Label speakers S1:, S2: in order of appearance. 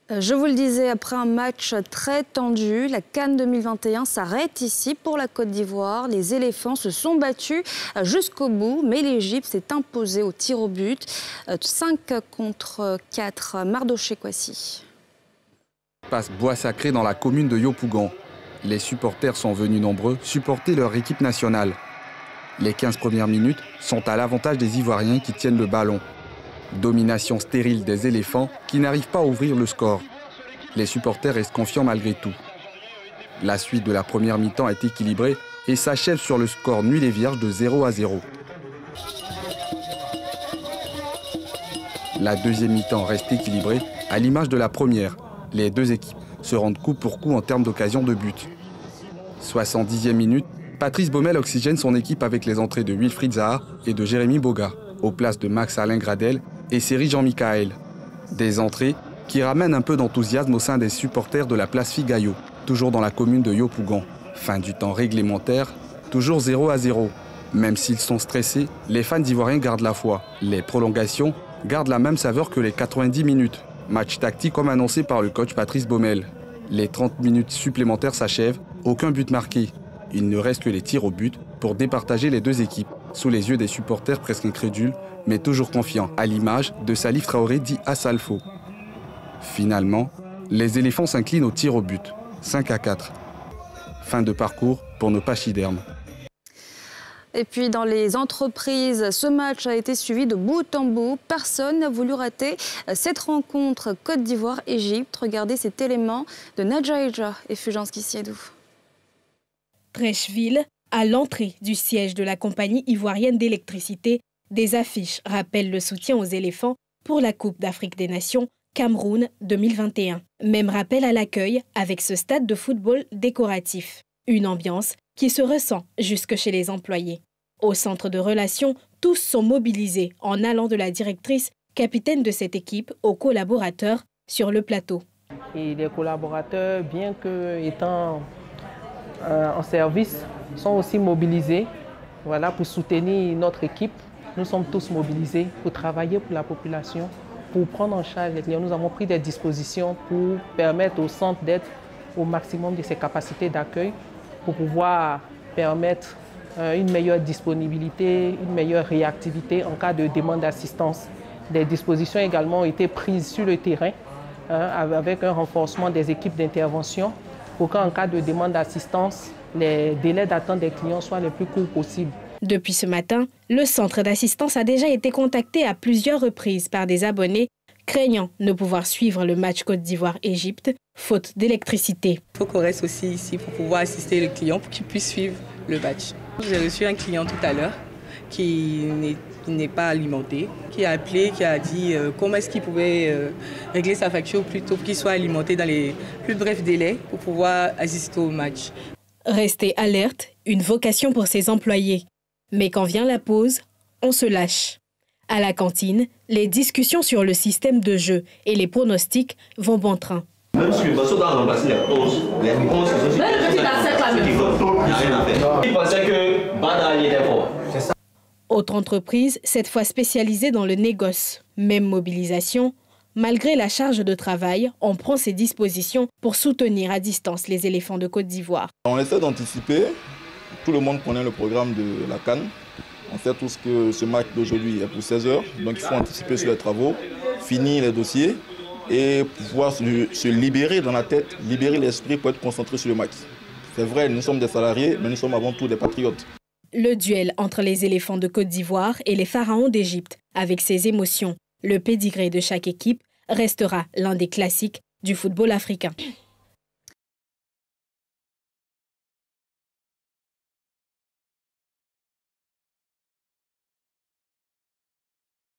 S1: Je vous le disais, après un match très tendu, la CAN 2021 s'arrête ici pour la Côte d'Ivoire. Les éléphants se sont battus jusqu'au bout, mais l'Égypte s'est imposée au tir au but. 5-4, Mardoché Kwasi.
S2: Passe Bois Sacré dans la commune de Yopougon. Les supporters sont venus nombreux supporter leur équipe nationale. Les 15 premières minutes sont à l'avantage des Ivoiriens qui tiennent le ballon. Domination stérile des éléphants qui n'arrivent pas à ouvrir le score. Les supporters restent confiants malgré tout. La suite de la première mi-temps est équilibrée et s'achève sur le score nul et vierge de 0-0. La deuxième mi-temps reste équilibrée à l'image de la première. Les deux équipes se rendent coup pour coup en termes d'occasion de but. 70e minute, Patrice Baumel oxygène son équipe avec les entrées de Wilfried Zaha et de Jérémy Boga, aux places de Max-Alain Gradel et Seri Jean-Michael. Des entrées qui ramènent un peu d'enthousiasme au sein des supporters de la place Figayo, toujours dans la commune de Yopougon. Fin du temps réglementaire, toujours 0-0. Même s'ils sont stressés, les fans ivoiriens gardent la foi. Les prolongations gardent la même saveur que les 90 minutes. Match tactique comme annoncé par le coach Patrice Baumel. Les 30 minutes supplémentaires s'achèvent, aucun but marqué. Il ne reste que les tirs au but pour départager les deux équipes, sous les yeux des supporters presque incrédules, mais toujours confiants, à l'image de Salif Traoré dit Assalfo. Finalement, les éléphants s'inclinent au tir au but, 5-4. Fin de parcours pour nos pachydermes.
S1: Et puis dans les entreprises, ce match a été suivi de bout en bout. Personne n'a voulu rater cette rencontre Côte d'Ivoire-Égypte. Regardez cet élément de Nadja Eja et Fulgence Kissiedou.
S3: Trècheville, à l'entrée du siège de la compagnie ivoirienne d'électricité, des affiches rappellent le soutien aux éléphants pour la Coupe d'Afrique des Nations Cameroun 2021. Même rappel à l'accueil avec ce stade de football décoratif. Une ambiance qui se ressent jusque chez les employés. Au centre de relations, tous sont mobilisés en allant de la directrice, capitaine de cette équipe, aux collaborateurs sur le plateau.
S4: Et les collaborateurs, bien qu'étant en service, sont aussi mobilisés pour soutenir notre équipe. Nous sommes tous mobilisés pour travailler pour la population, pour prendre en charge les clients. Nous avons pris des dispositions pour permettre au centre d'être au maximum de ses capacités d'accueil, pour pouvoir permettre une meilleure disponibilité, une meilleure réactivité en cas de demande d'assistance. Des dispositions également ont été prises sur le terrain avec un renforcement des équipes d'intervention pour qu'en cas de demande d'assistance, les délais d'attente des clients soient les plus courts possibles.
S3: Depuis ce matin, le centre d'assistance a déjà été contacté à plusieurs reprises par des abonnés craignant ne pouvoir suivre le match Côte d'Ivoire-Égypte, faute d'électricité.
S5: Il faut qu'on reste aussi ici pour pouvoir assister le client pour qu'il puisse suivre le match. J'ai reçu un client tout à l'heure qui n'est pas alimenté, qui a appelé, qui a dit comment est-ce qu'il pouvait régler sa facture plus tôt pour qu'il soit alimenté dans les plus brefs délais pour pouvoir assister au match.
S3: Rester alerte, une vocation pour ses employés. Mais quand vient la pause, on se lâche. À la cantine, les discussions sur le système de jeu et les pronostics vont bon train.
S6: Même si le bateau doit remplacer les 11, les 11, c'est il pensait que Bada était fort.
S3: Autre entreprise, cette fois spécialisée dans le négoce. Même mobilisation. Malgré la charge de travail, on prend ses dispositions pour soutenir à distance les éléphants de Côte d'Ivoire.
S7: On essaie d'anticiper. Tout le monde connaît le programme de la CAN. On sait tous que ce match d'aujourd'hui est pour 16h. Donc il faut anticiper sur les travaux, finir les dossiers et pouvoir se libérer dans la tête, libérer l'esprit pour être concentré sur le match. C'est vrai, nous sommes des salariés, mais nous sommes avant tout des patriotes.
S3: Le duel entre les éléphants de Côte d'Ivoire et les pharaons d'Égypte, avec ses émotions, le pédigré de chaque équipe, restera l'un des classiques du football africain.